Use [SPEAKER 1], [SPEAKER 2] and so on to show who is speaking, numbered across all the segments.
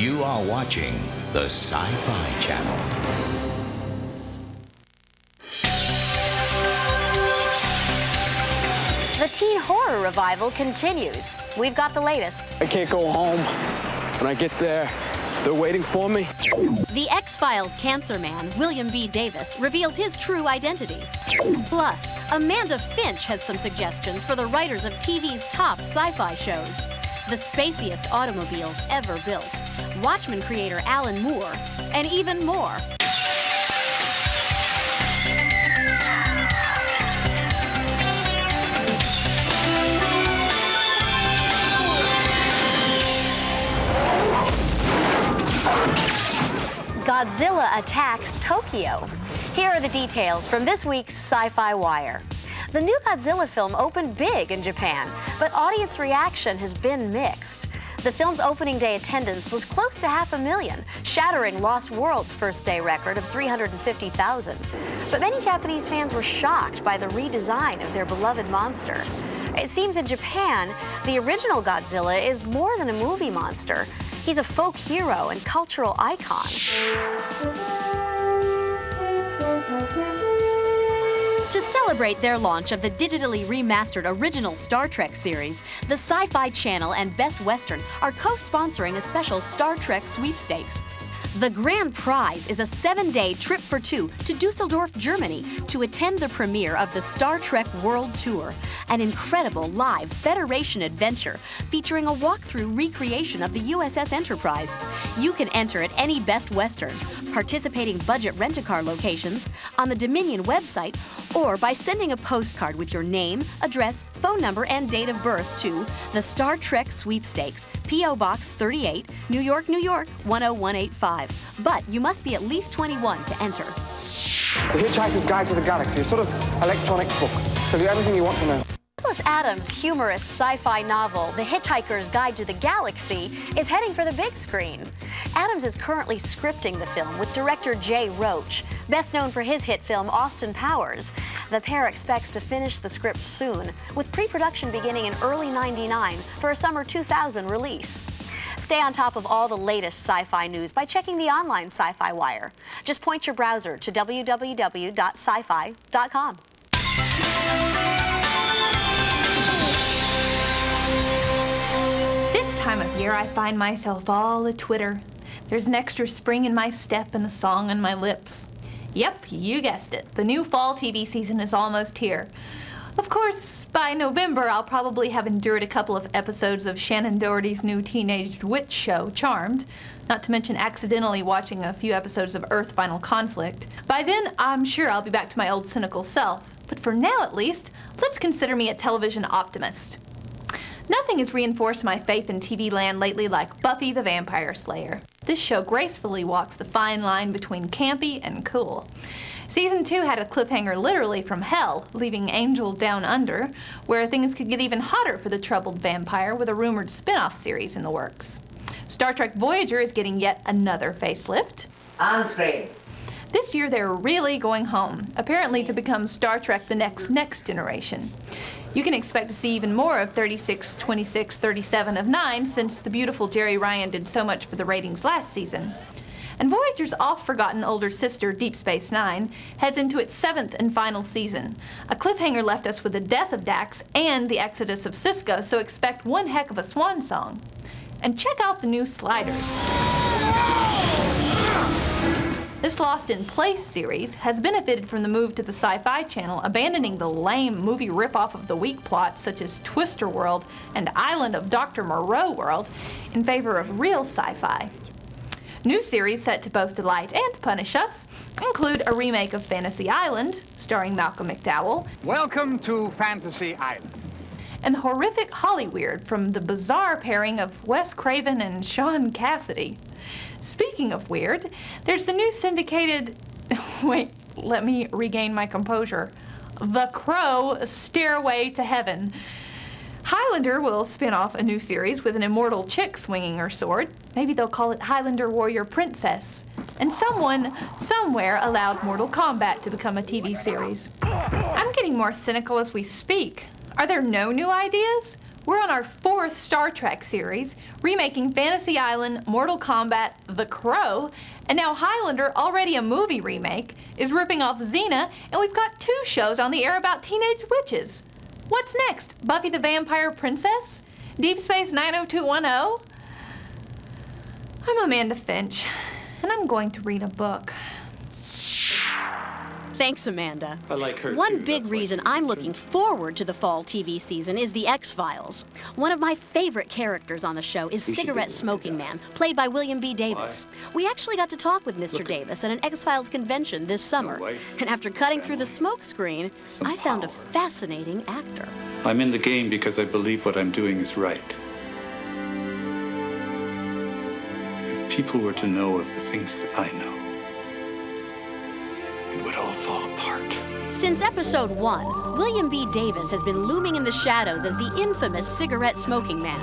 [SPEAKER 1] You are watching the Sci-Fi Channel.
[SPEAKER 2] The teen horror revival continues. We've got the latest.
[SPEAKER 3] I can't go home. When I get there, they're waiting for me.
[SPEAKER 2] The X-Files cancer man, William B. Davis, reveals his true identity. Plus, Amanda Finch has some suggestions for the writers of TV's top sci-fi shows. The spaciest automobiles ever built, Watchmen creator Alan Moore, and even more. Godzilla attacks Tokyo. Here are the details from this week's Sci-Fi Wire. The new Godzilla film opened big in Japan, but audience reaction has been mixed. The film's opening day attendance was close to 500,000, shattering Lost World's first day record of 350,000. But many Japanese fans were shocked by the redesign of their beloved monster. It seems in Japan, the original Godzilla is more than a movie monster. He's a folk hero and cultural icon. To celebrate their launch of the digitally remastered original Star Trek series, the Sci-Fi Channel and Best Western are co-sponsoring a special Star Trek sweepstakes. The grand prize is a 7-day trip for two to Dusseldorf, Germany, to attend the premiere of the Star Trek World Tour, an incredible live Federation adventure featuring a walkthrough recreation of the USS Enterprise. You can enter at any Best Western, participating budget rent-a-car locations, on the Dominion website, or by sending a postcard with your name, address, phone number, and date of birth to the Star Trek Sweepstakes, P.O. Box 38, New York, New York, 10185. But you must be at least 21 to enter.
[SPEAKER 3] The Hitchhiker's Guide to the Galaxy, a sort of electronic book. Tells you everything you want to know.
[SPEAKER 2] Douglas Adams' humorous sci-fi novel, The Hitchhiker's Guide to the Galaxy, is heading for the big screen. Adams is currently scripting the film with director Jay Roach, best known for his hit film Austin Powers. The pair expects to finish the script soon, with pre-production beginning in early '99 for a summer 2000 release. Stay on top of all the latest sci-fi news by checking the online Sci-Fi Wire. Just point your browser to www.scifi.com.
[SPEAKER 4] This time of year, I find myself all a-twitter. There's an extra spring in my step and a song on my lips. Yep, you guessed it. The new fall TV season is almost here. Of course, by November, I'll probably have endured a couple of episodes of Shannon Doherty's new teenage witch show, Charmed, not to mention accidentally watching a few episodes of Earth Final Conflict. By then, I'm sure I'll be back to my old cynical self. But for now, at least, let's consider me a television optimist. Nothing has reinforced my faith in TV land lately like Buffy the Vampire Slayer. This show gracefully walks the fine line between campy and cool. Season 2 had a cliffhanger literally from hell, leaving Angel down under, where things could get even hotter for the troubled vampire with a rumored spin-off series in the works. Star Trek Voyager is getting yet another facelift.
[SPEAKER 5] On screen.
[SPEAKER 4] This year they're really going home, apparently to become Star Trek The Next Generation. You can expect to see even more of 36, 26, 37 of 9 since the beautiful Jerry Ryan did so much for the ratings last season. And Voyager's oft-forgotten older sister, Deep Space Nine, heads into its 7th and final season. A cliffhanger left us with the death of Dax and the exodus of Sisko, so expect one heck of a swan song. And check out the new Sliders. This Lost in Place series has benefited from the move to the Sci-Fi Channel, abandoning the lame movie ripoff of the weak plots such as Twister World and Island of Dr. Moreau World in favor of real sci-fi. New series set to both delight and punish us include a remake of Fantasy Island, starring Malcolm McDowell.
[SPEAKER 6] Welcome to Fantasy Island.
[SPEAKER 4] And the horrific Hollyweird from the bizarre pairing of Wes Craven and Sean Cassidy. Speaking of weird, there's the new syndicated... Wait, let me regain my composure. The Crow Stairway to Heaven. Highlander will spin off a new series with an immortal chick swinging her sword. Maybe they'll call it Highlander Warrior Princess. And someone, somewhere, allowed Mortal Kombat to become a TV series. I'm getting more cynical as we speak. Are there no new ideas? We're on our 4th fourth Star Trek series, remaking Fantasy Island, Mortal Kombat, The Crow, and now Highlander, already a movie remake, is ripping off Xena, and we've got 2 shows on the air about teenage witches. What's next? Buffy the Vampire Princess? Deep Space 90210? I'm Amanda Finch, and I'm going to read a book.
[SPEAKER 2] Thanks, Amanda.
[SPEAKER 5] I like her
[SPEAKER 2] One
[SPEAKER 5] too,
[SPEAKER 2] big
[SPEAKER 5] that's why
[SPEAKER 2] reason
[SPEAKER 5] she
[SPEAKER 2] I'm
[SPEAKER 5] was
[SPEAKER 2] looking forward to the fall TV season is The X-Files. One of my favorite characters on the show is Cigarette Smoking Man, played by William B. Davis. We actually got to talk with Mr. Davis at an X-Files convention this summer. And after cutting through the smoke screen, I found a fascinating actor.
[SPEAKER 5] I'm in the game because I believe what I'm doing is right. If people were to know of the things that I know, it would all fall apart.
[SPEAKER 2] Since episode 1, William B. Davis has been looming in the shadows as the infamous cigarette smoking man.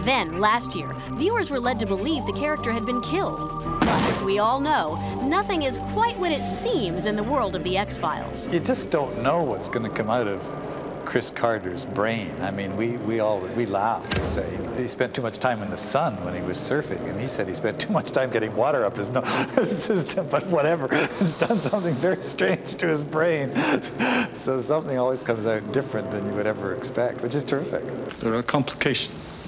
[SPEAKER 2] Then, last year, viewers were led to believe the character had been killed. But as we all know, nothing is quite what it seems in the world of the X-Files.
[SPEAKER 7] You just don't know what's going to come out of Chris Carter's brain. I mean, we laugh. We say he spent too much time in the sun when he was surfing, and he said he spent too much time getting water up his system, but whatever. It's done something very strange to his brain. So something always comes out different than you would ever expect, which is terrific.
[SPEAKER 5] There are complications.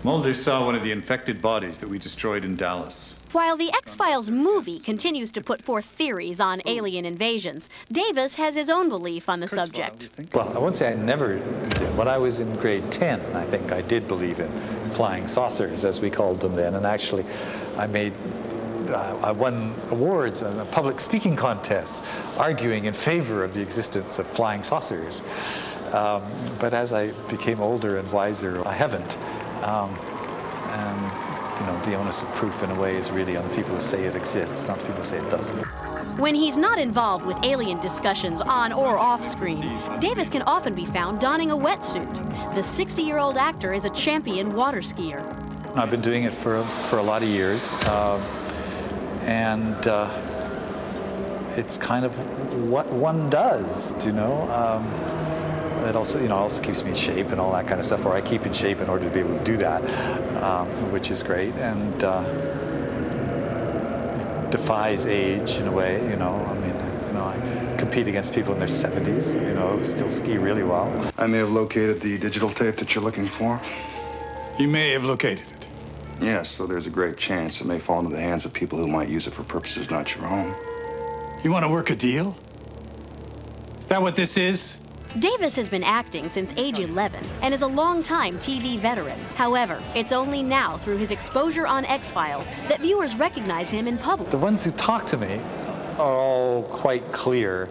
[SPEAKER 5] Mulder saw one of the infected bodies that we destroyed in Dallas.
[SPEAKER 2] While the X-Files movie continues to put forth theories on alien invasions, Davis has his own belief on the subject.
[SPEAKER 7] Well, I won't say I never did. When I was in grade 10, I think I did believe in flying saucers, as we called them then, and actually I won awards in public speaking contests arguing in favor of the existence of flying saucers. But as I became older and wiser, I haven't. And you know, the onus of proof in a way is really on the people who say it exists, not the people who say it doesn't.
[SPEAKER 2] When he's not involved with alien discussions on or off screen, Davis can often be found donning a wetsuit. The 60-year-old actor is a champion water skier.
[SPEAKER 7] I've been doing it for a lot of years, and it's kind of what one does, you know. It also, you know, also keeps me in shape and all that kind of stuff, or I keep in shape in order to be able to do that, which is great, and it defies age in a way, you know. I mean, you know, I compete against people in their 70s, you know, who still ski really well.
[SPEAKER 8] I may have located the digital tape that you're looking for.
[SPEAKER 5] You may have located it.
[SPEAKER 8] Yes, so there's a great chance it may fall into the hands of people who might use it for purposes not your own.
[SPEAKER 5] You want to work a deal? Is that what this is?
[SPEAKER 2] Davis has been acting since age 11 and is a longtime TV veteran. However, it's only now through his exposure on X-Files that viewers recognize him in public.
[SPEAKER 7] The ones who talk to me are all quite clear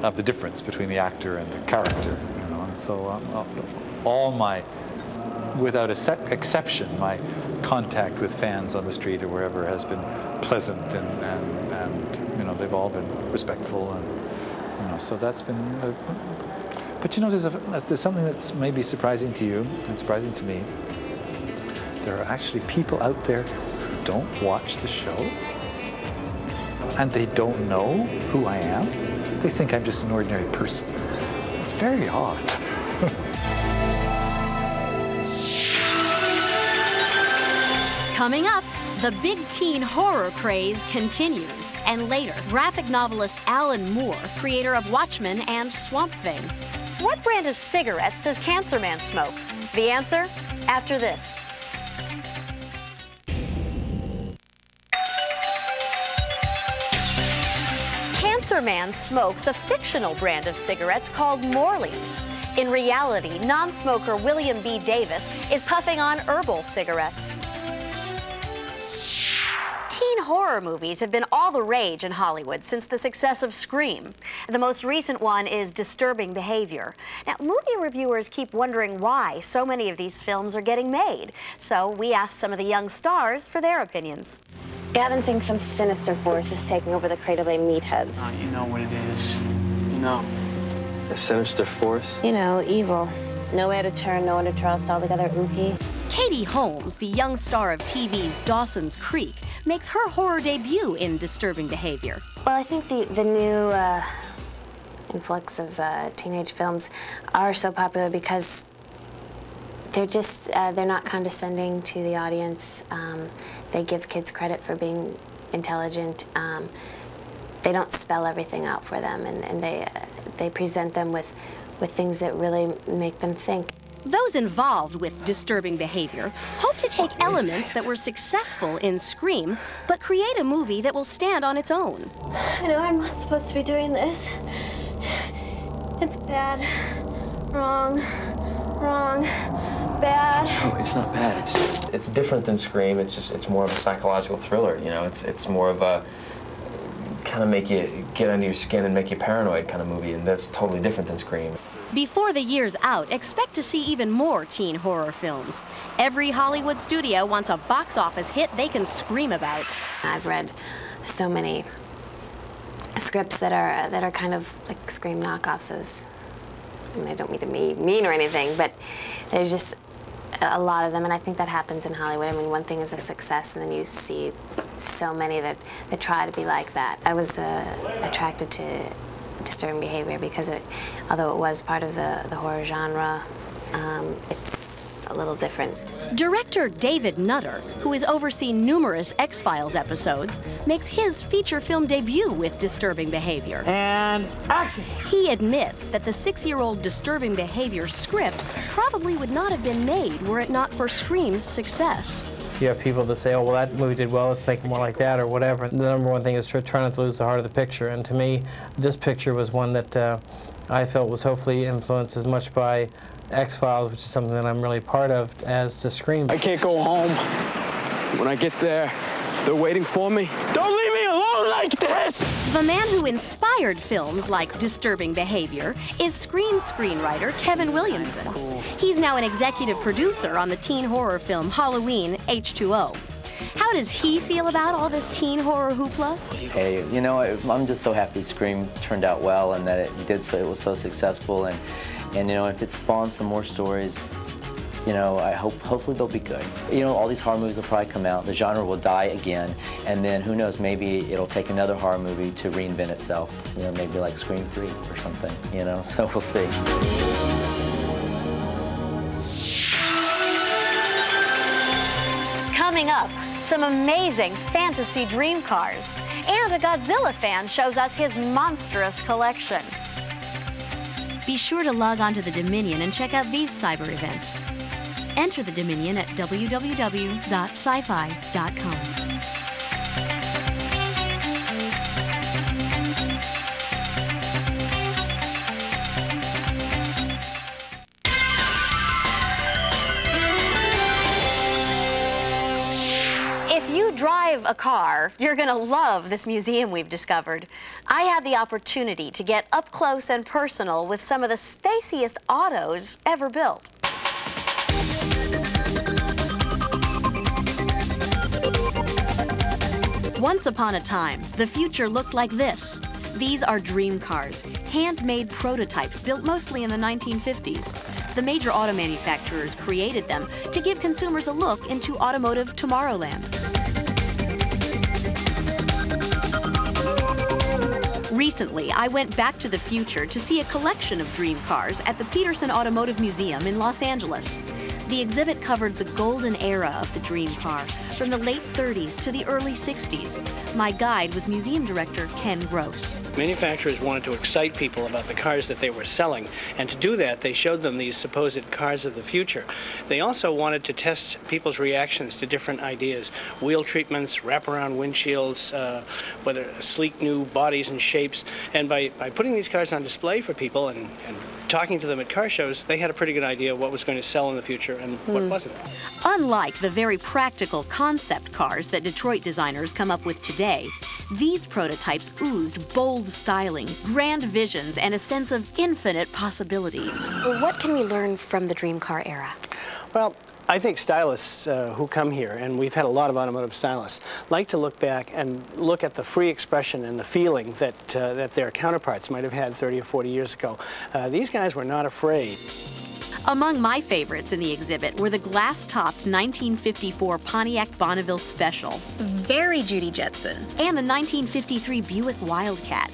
[SPEAKER 7] of the difference between the actor and the character, you know. And so all my, without exception, my contact with fans on the street or wherever has been pleasant, and you know, they've all been respectful, and you know, so that's been. But you know, there's something that's maybe surprising to you and surprising to me. There are actually people out there who don't watch the show, and they don't know who I am. They think I'm just an ordinary person. It's very odd.
[SPEAKER 2] Coming up, the big teen horror craze continues. And later, graphic novelist Alan Moore, creator of Watchmen and Swamp Thing. What brand of cigarettes does Cancer Man smoke? The answer, after this. Cancer Man smokes a fictional brand of cigarettes called Morley's. In reality, non-smoker William B. Davis is puffing on herbal cigarettes. Teen horror movies have been all the rage in Hollywood since the success of Scream. The most recent one is Disturbing Behavior. Now, movie reviewers keep wondering why so many of these films are getting made. So we asked some of the young stars for their opinions.
[SPEAKER 9] Gavin thinks some sinister force is taking over the Cradle Bay meatheads.
[SPEAKER 10] You know what it is. You know. A sinister force?
[SPEAKER 9] You know, evil. Nowhere to turn, nowhere to trust, altogether ooky.
[SPEAKER 2] Katie Holmes, the young star of TV's Dawson's Creek, makes her horror debut in Disturbing Behavior.
[SPEAKER 9] Well, I think the new influx of teenage films are so popular because they're just, they're not condescending to the audience. They give kids credit for being intelligent. They don't spell everything out for them, and they present them with things that really make them think.
[SPEAKER 2] Those involved with disturbing behavior hope to take elements that were successful in Scream, but create a movie that will stand on its own.
[SPEAKER 11] I know I'm not supposed to be doing this. It's bad. Wrong. Wrong. Bad.
[SPEAKER 10] Oh, it's not bad. It's different than Scream. It's more of a psychological thriller. You know, it's more of a kind of make you get under your skin and make you paranoid kind of movie, and that's totally different than Scream.
[SPEAKER 2] Before the year's out, expect to see even more teen horror films. Every Hollywood studio wants a box office hit they can scream about.
[SPEAKER 9] I've read so many scripts that are kind of like Scream knockoffs. I mean, I don't mean to be mean or anything, but there's just a lot of them, and I think that happens in Hollywood. I mean, one thing is a success, and then you see so many that try to be like that. I was attracted to disturbing behavior because although it was part of the horror genre, it's a little different.
[SPEAKER 2] Director David Nutter, who has overseen numerous X-Files episodes, makes his feature film debut with disturbing behavior.
[SPEAKER 6] And action!
[SPEAKER 2] He admits that the 6-year-old disturbing behavior script probably would not have been made were it not for Scream's success.
[SPEAKER 12] You have people that say, oh, well, that movie did well, let's make it more like that, or whatever. The number one thing is to try not to lose the heart of the picture. And to me, this picture was one that I felt was hopefully influenced as much by X-Files, which is something that I'm really part of, as to Scream.
[SPEAKER 6] I can't go home. When I get there, they're waiting for me. Don't leave me alone like this!
[SPEAKER 2] The man who inspired films like Disturbing Behavior is Scream screenwriter Kevin Williamson. He's now an executive producer on the teen horror film Halloween H2O. How does he feel about all this teen horror hoopla?
[SPEAKER 13] Hey, you know, I'm just so happy Scream turned out well and that it was so successful, and you know, if it spawns some more stories, you know, hopefully they'll be good. You know, all these horror movies will probably come out, the genre will die again, and then who knows, maybe it'll take another horror movie to reinvent itself. You know, maybe like Scream 3 or something, you know, so we'll see.
[SPEAKER 2] Coming up, some amazing fantasy dream cars. And a Godzilla fan shows us his monstrous collection. Be sure to log on to the Dominion and check out these cyber events. Enter the Dominion at www.scifi.com. If you drive a car, you're gonna love this museum we've discovered. I had the opportunity to get up close and personal with some of the spaciest autos ever built. Once upon a time, the future looked like this. These are dream cars, handmade prototypes built mostly in the 1950s. The major auto manufacturers created them to give consumers a look into automotive Tomorrowland. Recently, I went back to the future to see a collection of dream cars at the Peterson Automotive Museum in Los Angeles. The exhibit covered the golden era of the dream car, from the late 30s to the early 60s. My guide was museum director Ken Gross.
[SPEAKER 14] Manufacturers wanted to excite people about the cars that they were selling, and to do that, they showed them these supposed cars of the future. They also wanted to test people's reactions to different ideas, wheel treatments, wraparound windshields, whether sleek new bodies and shapes. And by putting these cars on display for people and talking to them at car shows, they had a pretty good idea of what was going to sell in the future and what wasn't.
[SPEAKER 2] Unlike the very practical concept cars that Detroit designers come up with today, these prototypes oozed bold styling, grand visions, and a sense of infinite possibilities.
[SPEAKER 9] What can we learn from the dream car era?
[SPEAKER 14] Well, I think stylists who come here, and we've had a lot of automotive stylists, like to look back and look at the free expression and the feeling that, that their counterparts might have had 30 or 40 years ago. These guys were not afraid.
[SPEAKER 2] Among my favorites in the exhibit were the glass-topped 1954 Pontiac Bonneville Special, very Judy Jetson, and the 1953 Buick Wildcat.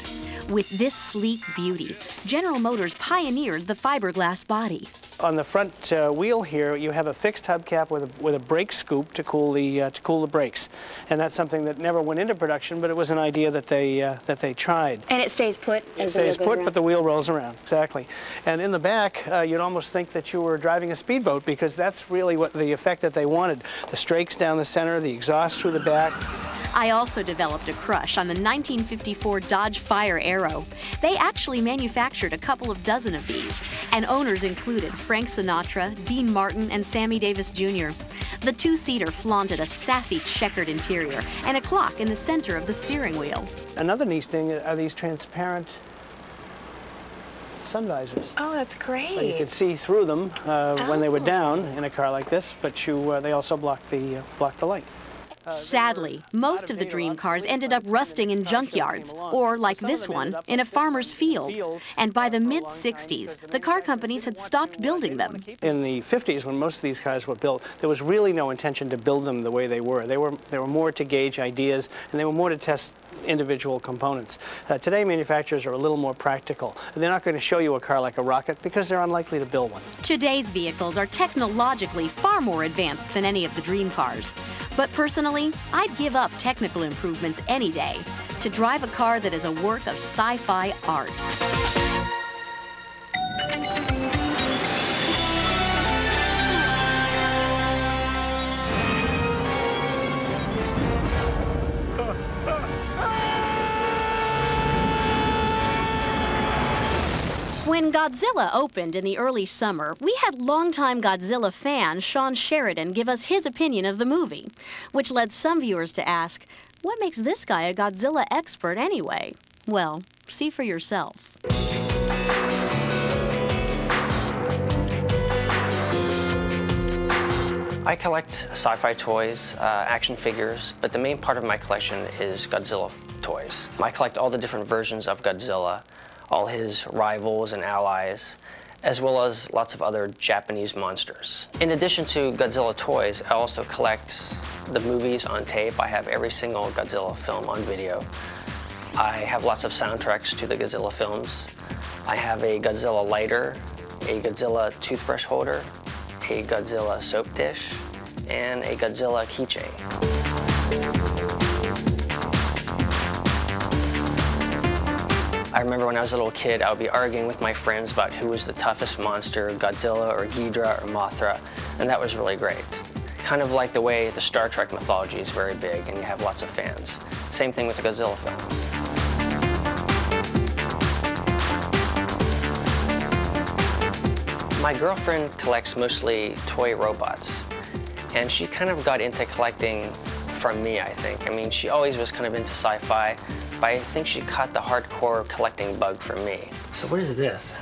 [SPEAKER 2] With this sleek beauty, General Motors pioneered the fiberglass body.
[SPEAKER 14] On the front wheel here, you have a fixed hubcap with a brake scoop to cool the brakes, and that's something that never went into production, but it was an idea that they tried.
[SPEAKER 9] And it stays put.
[SPEAKER 14] It stays put, but the wheel rolls around. Exactly. And in the back, you'd almost think that you were driving a speedboat, because that's really what the effect that they wanted: the strakes down the center, the exhaust through the back.
[SPEAKER 2] I also developed a crush on the 1954 Dodge Fire Arrow. They actually manufactured a couple of dozen of these, and owners included Frank Sinatra, Dean Martin, and Sammy Davis Jr. The two-seater flaunted a sassy checkered interior and a clock in the center of the steering wheel.
[SPEAKER 14] Another neat thing are these transparent sun visors.
[SPEAKER 9] Oh, that's great.
[SPEAKER 14] So you could see through them when they were down in a car like this, but they also block the light.
[SPEAKER 2] Sadly, most of the dream cars ended up rusting in junkyards, or like this one, in a farmer's field. And by the mid-60s, the car companies had stopped building them.
[SPEAKER 14] In the 50s, when most of these cars were built, there was really no intention to build them the way they were. They were more to gauge ideas, and they were more to test individual components. Today, manufacturers are a little more practical. They're not going to show you a car like a rocket because they're unlikely to build one.
[SPEAKER 2] Today's vehicles are technologically far more advanced than any of the dream cars. But personally, I'd give up technical improvements any day to drive a car that is a work of sci-fi art. When Godzilla opened in the early summer, we had longtime Godzilla fan Sean Sheridan give us his opinion of the movie, which led some viewers to ask, what makes this guy a Godzilla expert anyway? Well, see for yourself.
[SPEAKER 15] I collect sci-fi toys, action figures, but the main part of my collection is Godzilla toys. I collect all the different versions of Godzilla, all his rivals and allies, as well as lots of other Japanese monsters. In addition to Godzilla toys, I also collect the movies on tape. I have every single Godzilla film on video. I have lots of soundtracks to the Godzilla films. I have a Godzilla lighter, a Godzilla toothbrush holder, a Godzilla soap dish, and a Godzilla keychain. I remember when I was a little kid, I would be arguing with my friends about who was the toughest monster, Godzilla or Ghidorah or Mothra, and that was really great. Kind of like the way the Star Trek mythology is very big and you have lots of fans. Same thing with the Godzilla films. My girlfriend collects mostly toy robots, and she kind of got into collecting from me, I think. I mean, she always was kind of into sci-fi, but I think she caught the hardcore collecting bug from me.
[SPEAKER 14] So what is this?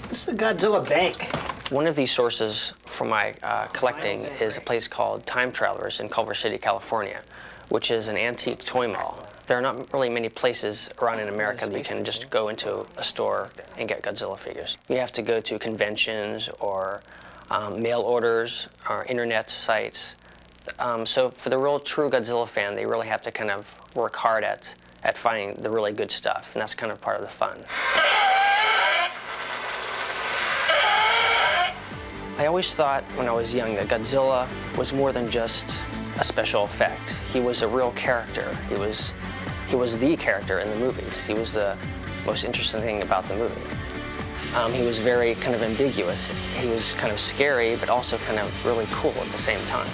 [SPEAKER 14] This is a Godzilla bank.
[SPEAKER 15] One of these sources for my collecting is a place called Time Travelers in Culver City, California, which is an antique toy mall. There are not really many places around in America that you can just go into a store and get Godzilla figures. You have to go to conventions or mail orders or internet sites. So for the real true Godzilla fan, they really have to kind of work hard at finding the really good stuff, and that's kind of part of the fun. I always thought when I was young that Godzilla was more than just a special effect. He was a real character. He was the character in the movies. He was the most interesting thing about the movie. He was very kind of ambiguous. He was kind of scary, but also kind of really cool at the same time.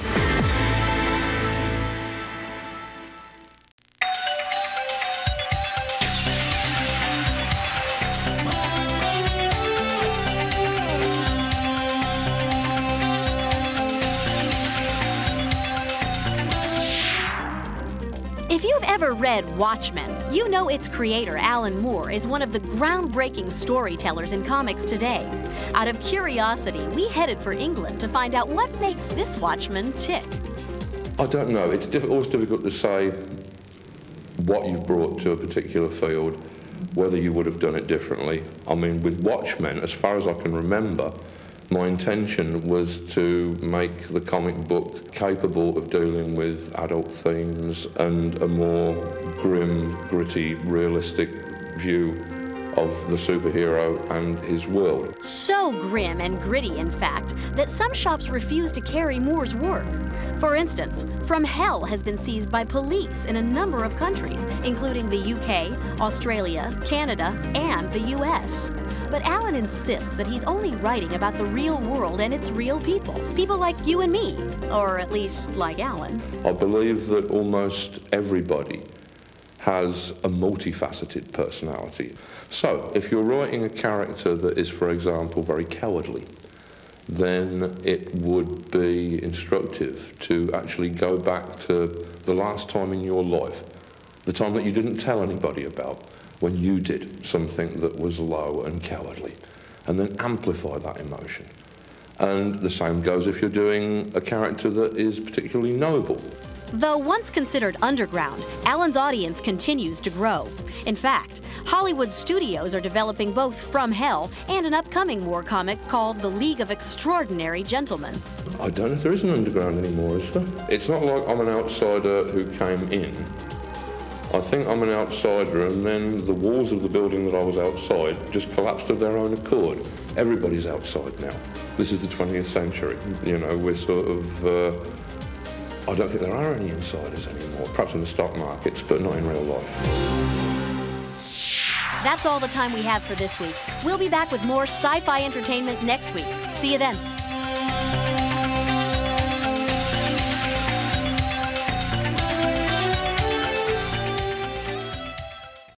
[SPEAKER 2] If you've ever read Watchmen, you know its creator, Alan Moore, is one of the groundbreaking storytellers in comics today. Out of curiosity, we headed for England to find out what makes this Watchman tick.
[SPEAKER 16] I don't know. It's always difficult to say what you've brought to a particular field, whether you would have done it differently. I mean, with Watchmen, as far as I can remember, my intention was to make the comic book capable of dealing with adult themes and a more grim, gritty, realistic view of the superhero and his world.
[SPEAKER 2] So grim and gritty, in fact, that some shops refuse to carry Moore's work. For instance, From Hell has been seized by police in a number of countries, including the UK, Australia, Canada, and the US. But Alan insists that he's only writing about the real world and its real people. People like you and me, or at least like Alan.
[SPEAKER 16] I believe that almost everybody has a multifaceted personality. So, if you're writing a character that is, for example, very cowardly, then it would be instructive to actually go back to the last time in your life, the time that you didn't tell anybody about, when you did something that was low and cowardly, and then amplify that emotion. And the same goes if you're doing a character that is particularly noble.
[SPEAKER 2] Though once considered underground, Alan's audience continues to grow. In fact, Hollywood studios are developing both From Hell and an upcoming war comic called The League of Extraordinary Gentlemen.
[SPEAKER 16] I don't know if there is an underground anymore, is there? It's not like I'm an outsider who came in. I think I'm an outsider, and then the walls of the building that I was outside just collapsed of their own accord. Everybody's outside now. This is the 20th century. You know, we're sort of... I don't think there are any insiders anymore, perhaps in the stock markets, but not in real life.
[SPEAKER 2] That's all the time we have for this week. We'll be back with more sci-fi entertainment next week. See you then.